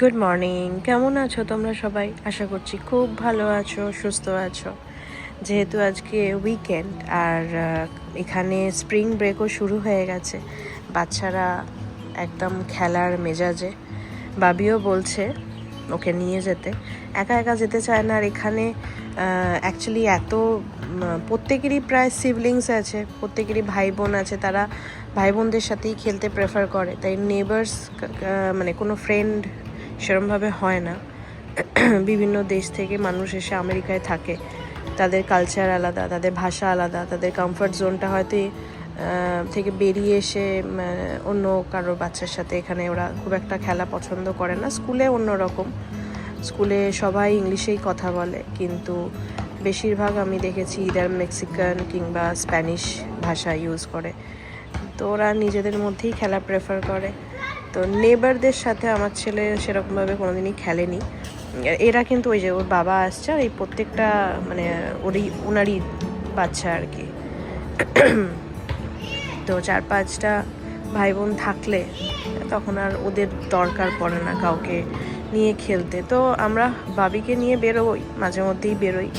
Good morning. কেমন আছো তোমরা সবাই? আশা করছি খুব ভালো আছো, সুস্থ আছো। যেহেতু আজকে উইকেন্ড আর এখানে স্প্রিং ব্রেকও শুরু হয়ে গেছে, বাচ্চারা একদম খেলার মেজাজে। বাবিও বলছে ওকে নিয়ে যেতে, একা একা যেতে চায় না। আর এখানে অ্যাকচুয়ালি প্রত্যেকেরই প্রায় সিবলিংস আছে, প্রত্যেকেরই ভাই বোন আছে, তারা ভাই বোনদের সাথেই খেলতে প্রেফার করে। তাই নেবার্স মানে কোনো ফ্রেন্ড সেরমভাবে হয় না। বিভিন্ন দেশ থেকে মানুষ এসে আমেরিকায় থাকে, তাদের কালচার আলাদা, তাদের ভাষা আলাদা, তাদের কমফর্ট জোনটা হয়তো থেকে বেরিয়ে এসে অন্য কারোর বাচ্চার সাথে এখানে ওরা খুব একটা খেলা পছন্দ করে না। স্কুলে অন্যরকম, স্কুলে সবাই ইংলিশেই কথা বলে, কিন্তু বেশিরভাগ আমি দেখেছি ইদার মেক্সিকান কিংবা স্প্যানিশ ভাষা ইউজ করে। তো ওরা নিজেদের মধ্যেই খেলা প্রেফার করে। তো নেবারদের সাথে আমার ছেলে সেরকমভাবে কোনোদিনই খেলেনি। এরা কিন্তু ওই যে ওর বাবা আসছে, আর এই প্রত্যেকটা মানে ওনারই বাচ্চা আর কি। তো 4-5টা ভাই বোন থাকলে তখন আর ওদের দরকার পড়ে না কাউকে নিয়ে খেলতে। তো আমরা বাবিকে নিয়ে বেরোই, মাঝে মধ্যেই বেরোই।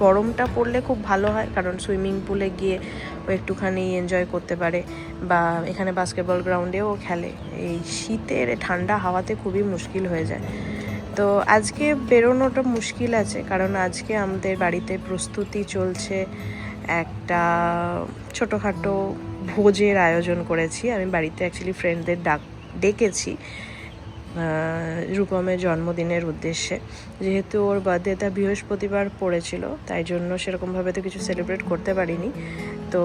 গরমটা পড়লে খুব ভালো হয়, কারণ সুইমিং পুলে গিয়ে ও একটুখানি এনজয় করতে পারে, বা এখানে বাস্কেটবল গ্রাউন্ডেও খেলে। এই শীতের ঠান্ডা হাওয়াতে খুবই মুশকিল হয়ে যায়। তো আজকে বেরোনোটা মুশকিল আছে, কারণ আজকে আমাদের বাড়িতে প্রস্তুতি চলছে একটা ছোটোখাটো ভোজের আয়োজন করেছি। আমি বাড়িতে অ্যাকচুয়ালি ফ্রেন্ডদের ডেকেছি রূপমের জন্মদিনের উদ্দেশ্যে। যেহেতু ওর বার্থডেটা বৃহস্পতিবার পড়েছিল, তাই জন্য সেরকমভাবে তো কিছু সেলিব্রেট করতে পারিনি। তো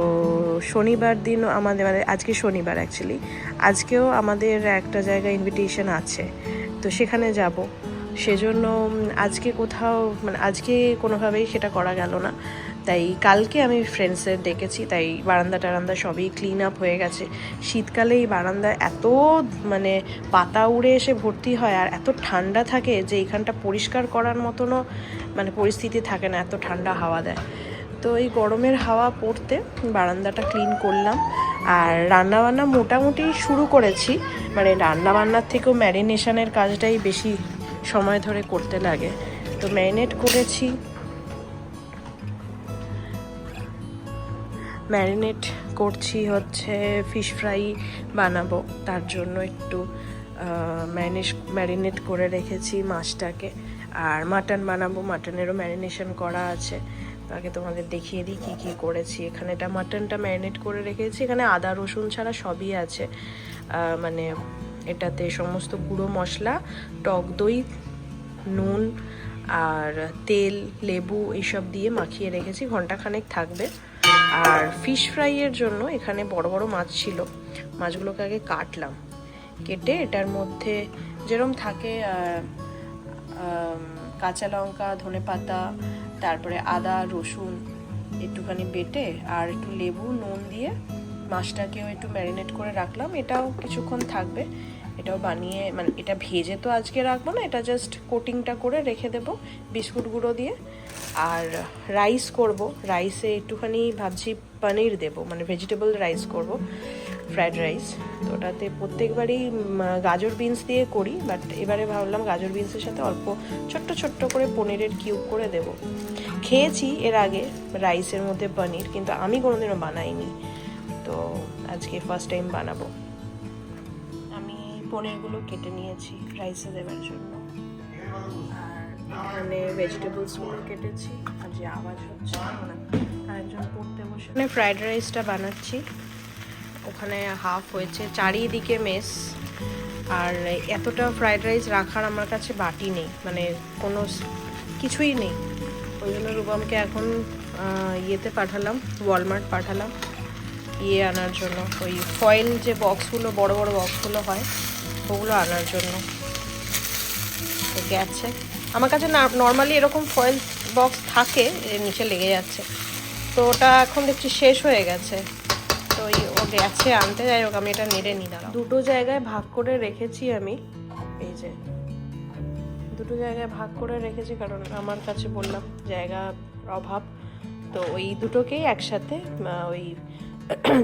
শনিবার দিন আমাদের আজকে শনিবার অ্যাকচুয়ালি, আজকেও আমাদের একটা জায়গায় ইনভিটেশন আছে, তো সেখানে যাব। সেজন্য আজকে কোথাও আজকে কোনোভাবেই সেটা করা গেল না। তাই কালকে আমি ফ্রেন্ডসদের ডেকেছি, তাই বারান্দা টারান্দা সবই ক্লিন আপ হয়ে গেছে। শীতকালে এই বারান্দায় এত পাতা উড়ে এসে ভর্তি হয়, আর এত ঠান্ডা থাকে যে এইখানটা পরিষ্কার করার মতনও পরিস্থিতি থাকে না, এত ঠান্ডা হাওয়া দেয়। তো এই গরমের হাওয়া পড়তে বারান্দাটা ক্লিন করলাম। আর রান্নাবান্না মোটামুটি শুরু করেছি, রান্নাবান্নার থেকেও ম্যারিনেশনের কাজটাই বেশি সময় ধরে করতে লাগে। তো ম্যারিনেট করছি হচ্ছে ফিশ ফ্রাই বানাবো, তার জন্য একটু ম্যারিনেট করে রেখেছি মাছটাকে। আর মাটন বানাবো, মাটনেরও ম্যারিনেশন করা আছে। আগে তোমাদের দেখিয়ে দিই কী কী করেছি। এখানে মাটনটা ম্যারিনেট করে রেখেছি, এখানে আদা রসুন ছাড়া সবই আছে। এটাতে সমস্ত গুঁড়ো মশলা, টক দই, নুন আর তেল, লেবু এইসব দিয়ে মাখিয়ে রেখেছি, ঘন্টাখানেক থাকবে। আর ফিশ ফ্রাইয়ের জন্য এখানে বড় বড় মাছ ছিল, মাছগুলোকে আগে কাটলাম, কেটে এটার মধ্যে যেরকম থাকে কাঁচা লঙ্কা, ধনেপাতা, তারপরে আদা রসুন একটুখানি বেটে আর একটু লেবু নুন দিয়ে মাছটাকেও একটু ম্যারিনেট করে রাখলাম। এটাও কিছুক্ষণ থাকবে। এটাও বানিয়ে এটা ভেজে তো আজকে রাখবো না, এটা জাস্ট কোটিংটা করে রেখে দেবো বিস্কুট গুঁড়ো দিয়ে। আর রাইস করব, রাইসে একটুখানি ভাবছি পনির দেবো, ভেজিটেবল রাইস করব, ফ্রায়েড রাইস। তো ওটাতে প্রত্যেকবারই গাজর বিনস দিয়ে করি, বাট এবারে ভাবলাম গাজর বিনসের সাথে অল্প ছোট্ট ছোট্ট করে পনিরের কিউব করে দেব। খেয়েছি এর আগে রাইসের মধ্যে পনির, কিন্তু আমি কোনোদিনও বানাইনি, তো আজকে ফার্স্ট টাইম বানাবো। আমি পনিরগুলো কেটে নিয়েছি রাইসে দেওয়ার জন্য, আর এখানে ভেজিটেবলসগুলো কেটেছি। আর যে আওয়াজ হচ্ছে আরেকজন পড়তে বসে ফ্রায়েড রাইসটা বানাচ্ছি। ওখানে হাফ হয়েছে, চারিদিকে মেস। আর এতটা ফ্রায়েড রাইস রাখার আমার কাছে বাটি নেই, কোনো কিছুই নেই। ওই জন্য রূপমকে এখন ইয়েতে পাঠালাম, ওয়ালমার্ট পাঠালাম আনার জন্য, ওই ফয়েল যে বক্সগুলো, বড় বড় বক্সগুলো হয়, ওগুলো আনার জন্য। গেছে আমার কাছে নর্মালি এরকম ফয়েল বক্স থাকে, নিচে লেগে যাচ্ছে, তো ওটা এখন দেখছি শেষ হয়ে গেছে। তো ও গেছে আনতে, যাই হোক আমি এটা নেড়ে নিলাম। দুটো জায়গায় ভাগ করে রেখেছি আমি, এই যে দুটো জায়গায় ভাগ করে রেখেছি, কারণ আমার কাছে বললাম জায়গার অভাব। তো ওই দুটোকেই একসাথে ওই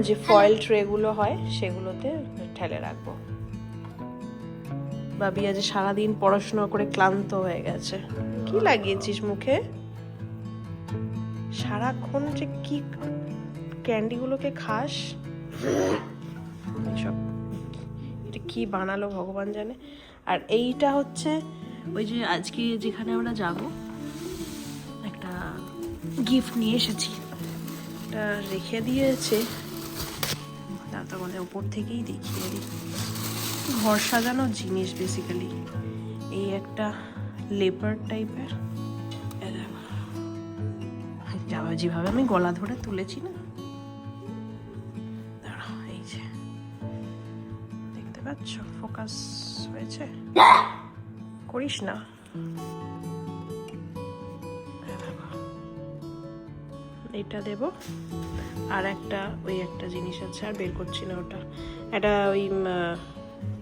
যে ফয়েল ট্রেগুলো হয় সেগুলোতে ঠেলে রাখবো। বাবি আজ সারাদিন পড়াশোনা করে ক্লান্ত হয়ে গেছে। কি লাগিয়েছিস মুখে? সারাক্ষণ যে কি ক্যান্ডিগুলোকে খাস, এইসব এটা কি বানালো ভগবান জানে। আর এইটা হচ্ছে ওই যে আজকে যেখানে আমরা যাব একটা গিফট নিয়ে এসেছি, এটা রেখে দিয়েছে, তারপর মানে ওপর থেকেই দেখিয়ে দিই। ঘর সাজানোর জিনিস বেসিক্যালি। এই একটা লেপার টাইপের, যেভাবে আমি গলা ধরে তুলেছি না, দাঁড়াও, এই যে দেখতে পাচ্ছ ফোকাস হয়েছে, করিস না। এটা দেব, আর একটা ওই একটা জিনিস আছে, আর বের করছি না ওটা, একটা ওই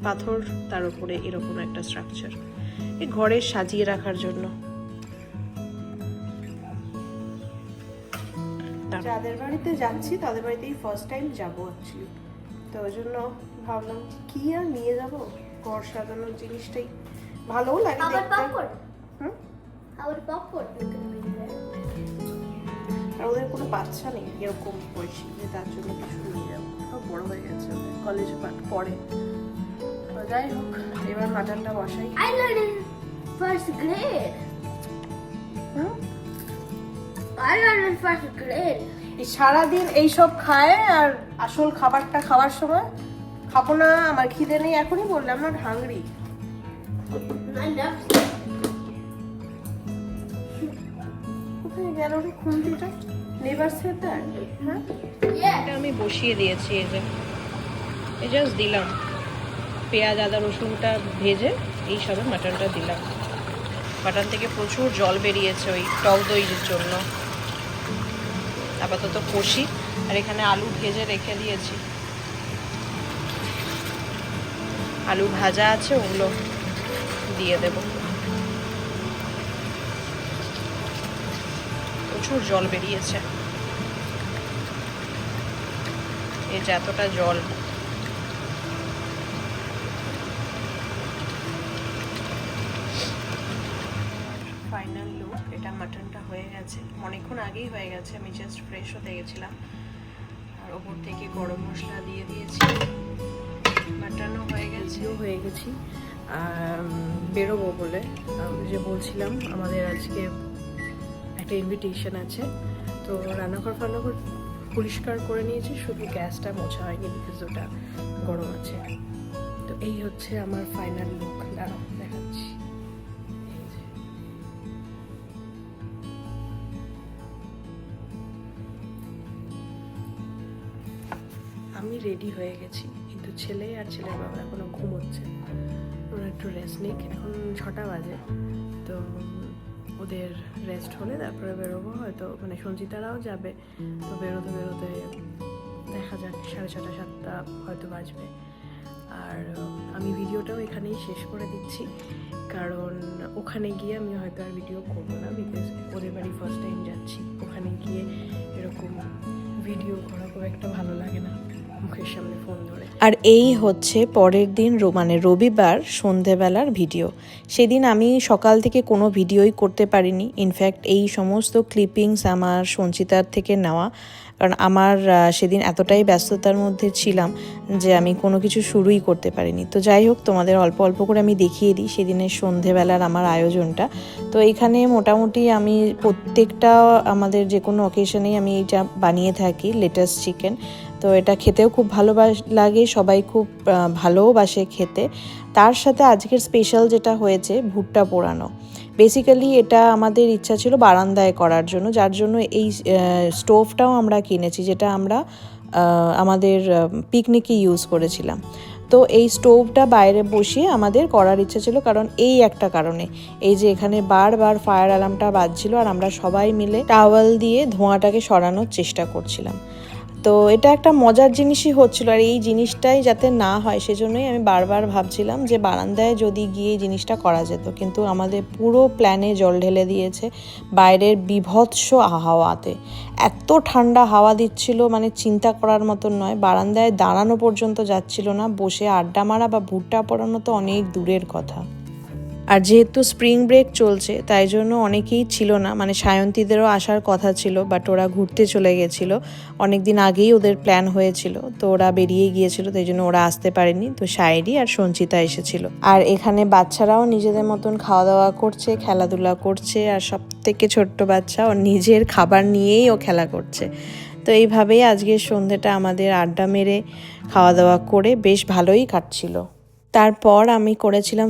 পাথর, তার উপরে এরকম একটা স্ট্রাকচার, এই ঘরে সাজিয়ে রাখার জন্য। যাদের বাড়িতে যাচ্ছি তাদের বাড়িতেই ফার্স্ট টাইম যাবো অ্যাকচুয়ালি, তো ওই জন্য ভাবলাম কি আর নিয়ে যাবো, ঘর সাজানোর জিনিসটাই ভালোও লাগে দেখতে। আর ওদের কোনো বাচ্চা নেই এরকম বয়সী যে তার জন্য কিছু নিয়ে যাবো, সব বড় হয়ে গেছে, ওদের কলেজে পড়ে। তো যাই হোক, এবার মাটনটা বসাই। সারাদিন এইসব খায়, আর আসল খাবারটা খাওয়ার সময় খাবো না, আমার খিদে নেই, এখনই বললাম না হাংরি। কোথায় গেল রে খুন্তিটা? Never said that. হ্যাঁ, এটা আমি বসিয়ে দিয়েছি, এই যে এই জাস্ট দিলাম পেঁয়াজ আদা রসুনটা ভেজে এই সবে মাটনটা দিলাম। মাটন থেকে প্রচুর জল বেরিয়েছে ওই টক দইয়ের জন্য। আপাতত কষি, আর এখানে আলু ভেজে রেখে দিয়েছি, আলু ভাজা আছে, ওগুলো দিয়ে দেব। প্রচুর জল বেরিয়েছে, এই যে এতটা জল। ফাইনাল লুক, এটা মাটনটা হয়ে গেছে, অনেকক্ষণ আগেই হয়ে গেছে, আমি জাস্ট ফ্রেশ হতে গেছিলাম, আর ওপর থেকে গরম মশলা দিয়ে দিয়েছি। মাটনও হয়ে গেছি, বেরোবো বলে যে বলছিলাম, আমাদের আজকে একটা ইনভিটেশন আছে, তো রান্নাঘর পরিষ্কার করে নিয়েছি, শুধু গ্যাসটা মোছা হয়নি বিকজ ওটা গরম আছে। তো এই হচ্ছে আমার ফাইনাল লুক, দাঁড়াও দেখাচ্ছি। আমি রেডি হয়ে গেছি, কিন্তু ছেলে আর ছেলের বাবা এখনো ঘুমোচ্ছে, ওরা একটু রেস্ট নিক। এখন 6টা বাজে, তো ওদের রেস্ট হলে তারপরে বেরোবো, হয়তো মানে সঞ্চিতারাও যাবে, তো বেরোতে দেখা যাক 6:30 7টা হয়তো বাজবে। আর আমি ভিডিওটাও এখানেই শেষ করে দিচ্ছি, কারণ ওখানে গিয়ে আমি হয়তো আর ভিডিও করবো না, বিকজ ওদের বাড়ি ফার্স্ট টাইম যাচ্ছি, ওখানে গিয়ে এরকম ভিডিও করা খুব একটা ভালো লাগে না মুখের সামনে ফোন ধরে। আর এই হচ্ছে পরের দিন মানে রবিবার সন্ধেবেলার ভিডিও। সেদিন আমি সকাল থেকে কোনো ভিডিওই করতে পারিনি, ইনফ্যাক্ট এই সমস্ত ক্লিপিংস আমার সঞ্চিতার থেকে নেওয়া, কারণ আমার সেদিন এতটাই ব্যস্ততার মধ্যে ছিলাম যে আমি কোনো কিছু শুরুই করতে পারিনি। তো যাই হোক, তোমাদের অল্প অল্প করে আমি দেখিয়ে দিই সেদিনের সন্ধেবেলার আমার আয়োজনটা। তো এখানে মোটামুটি আমি প্রত্যেকটা আমাদের যে কোনো অকেশনেই আমি এইটা বানিয়ে থাকি, লেটাস চিকেন। তো এটা খেতেও খুব ভালো লাগে, সবাই খুব ভালোবাসে খেতে। তার সাথে আজকের স্পেশাল যেটা হয়েছে ভুট্টা পোড়ানো। বেসিক্যালি এটা আমাদের ইচ্ছা ছিল বারান্দায় করার জন্য, যার জন্য এই স্টোভটাও আমরা কিনেছি, যেটা আমরা আমাদের পিকনিকে ইউজ করেছিলাম। তো এই স্টোভটা বাইরে বসিয়ে আমাদের করার ইচ্ছা ছিল, কারণ এই একটা কারণে, এই যে এখানে বারবার ফায়ার অ্যালার্মটা বাজছিল, আর আমরা সবাই মিলে টাওয়েল দিয়ে ধোঁয়াটাকে সরানোর চেষ্টা করছিলাম। তো এটা একটা মজার জিনিসই হচ্ছিল, আর এই জিনিসটাই যাতে না হয় সেজন্যই আমি বারবার ভাবছিলাম যে বারান্দায় যদি গিয়ে এই জিনিসটা করা যেত, কিন্তু আমাদের পুরো প্ল্যানে জল ঢেলে দিয়েছে বাইরের বিভৎস হাওয়াতে। এত ঠান্ডা হাওয়া দিচ্ছিল, মানে চিন্তা করার মতন নয়। বারান্দায় দাঁড়ানো পর্যন্ত যাচ্ছিল না, বসে আড্ডা মারা বা ভুট্টা পড়ানো তো অনেক দূরের কথা। আর যেহেতু স্প্রিং ব্রেক চলছে তাই জন্য অনেকেই ছিল না, মানে সায়ন্তীদেরও আসার কথা ছিল, বাট ওরা ঘুরতে চলে গেছিলো। অনেক দিন আগেই ওদের প্ল্যান হয়েছিল, তো ওরা বেরিয়ে গিয়েছিল, তাই জন্য ওরা আসতে পারেনি। তো সায়েরি আর সঞ্চিতা এসেছিল। আর এখানে বাচ্চারাও নিজেদের মতন খাওয়া দাওয়া করছে, খেলাধুলা করছে, আর সব থেকে ছোট্ট বাচ্চা ওর নিজের খাবার নিয়েই ও খেলা করছে। তো এইভাবেই আজকের সন্ধ্যেটা আমাদের আড্ডা মেরে খাওয়া দাওয়া করে বেশ ভালোই কাটছিল। তারপর আমি করেছিলাম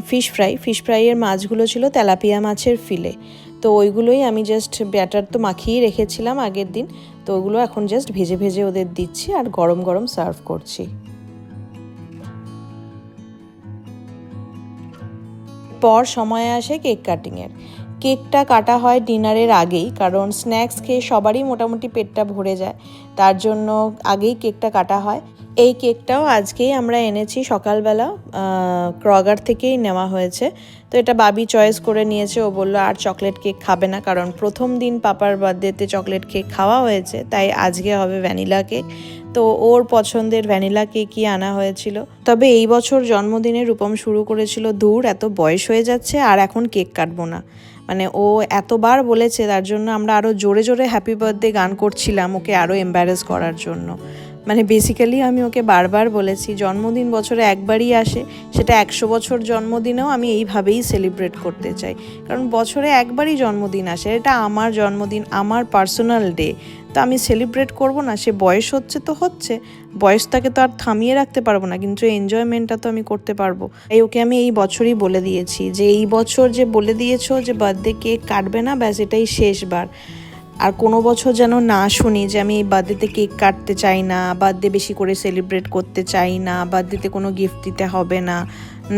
ফিশ ফ্রাইয়ের মাছগুলো ছিল তেলাপিয়া মাছের ফিলে। তো ওইগুলোই আমি জাস্ট ব্যাটার তো মাখিয়ে রেখেছিলাম আগের দিন, তো ওগুলো এখন জাস্ট ভেজে ভেজে ওদের দিচ্ছি আর গরম গরম সার্ভ করছি। পর সময় আসে কেক কাটিংয়ের। কেকটা কাটা হয় ডিনারের আগেই, কারণ স্ন্যাক্স খেয়ে সবারই মোটামুটি পেটটা ভরে যায়, তার জন্য আগেই কেকটা কাটা হয়। এই কেকটাও আজকেই আমরা এনেছি সকালবেলা, ক্রগার থেকেই নেওয়া হয়েছে। তো এটা বাবি চয়েস করে নিয়েছে, ও বললো আর চকলেট কেক খাবে না, কারণ প্রথম দিন পাপার বার্থডেতে চকলেট কেক খাওয়া হয়েছে, তাই আজকে হবে ভ্যানিলা কেক। তো ওর পছন্দের ভ্যানিলা কেকই আনা হয়েছিল। তবে এই বছর জন্মদিনে রূপম শুরু করেছিল, দূর এত বয়স হয়ে যাচ্ছে আর এখন কেক কাটবো না, মানে ও এতবার বলেছে, তার জন্য আমরা আরও জোরে জোরে হ্যাপি বার্থডে গান করছিলাম ওকে আরও এম্বারেস করার জন্য। মানে বেসিক্যালি আমি ওকে বারবার বলেছি জন্মদিন বছরে একবারই আসে, সেটা 100 বছর জন্মদিনেও আমি এইভাবেই সেলিব্রেট করতে চাই, কারণ বছরে একবারই জন্মদিন আসে, এটা আমার জন্মদিন, আমার পার্সোনাল ডে, তো আমি সেলিব্রেট করব না? সে বয়স হচ্ছে তো হচ্ছে, বয়সটাকে তো আর থামিয়ে রাখতে পারবো না, কিন্তু এনজয়মেন্টটা তো আমি করতে পারবো। তাই ওকে আমি এই বছরই বলে দিয়েছি যে এই বছর যে বলে দিয়েছো যে বার্থডে কেক কাটবে না, ব্যাস এটাই শেষবার। আর কোনো বছর যেন না শুনি যে আমি এই বার্থডেতে কেক কাটতে চাই না, বার্থডে বেশি করে সেলিব্রেট করতে চাই না, বার্থডেতে কোনো গিফট দিতে হবে না,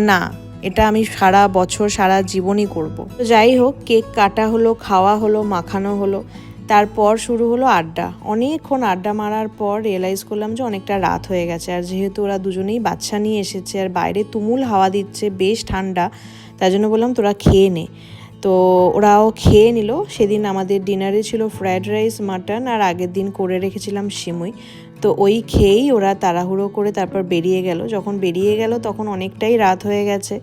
না, এটা আমি সারা বছর সারা জীবনই করব। তো যাই হোক, কেক কাটা হলো, খাওয়া হলো, মাখানো হলো, তারপর শুরু হলো আড্ডা। অনেকক্ষণ আড্ডা মারার পর রিয়েলাইজ করলাম যে অনেকটা রাত হয়ে গেছে, আর যেহেতু ওরা দুজনেই বাচ্চা নিয়ে এসেছে আর বাইরে তুমুল হাওয়া দিচ্ছে, বেশ ঠান্ডা, তাই জন্য বললাম তোরা খেয়ে নে। তো ওরাও খেয়ে নিল। সেদিন আমাদের ডিনারে ছিল ফ্রায়েড রাইস, মাটন, আর আগের দিন করে রেখেছিলাম সিমুই। তো ওই খেয়েই ওরা তাড়াহুড়ো করে তারপর বেরিয়ে গেল। যখন বেরিয়ে গেল তখন অনেকটাই রাত হয়ে গেছে,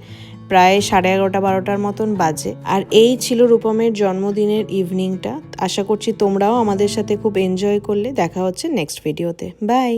প্রায় 11:30-12টার মতন বাজে। আর এই ছিল রূপমের জন্মদিনের ইভিনিংটা। আশা করছি তোমরাও আমাদের সাথে খুব এনজয় করলে। দেখা হচ্ছে নেক্সট ভিডিওতে। বাই।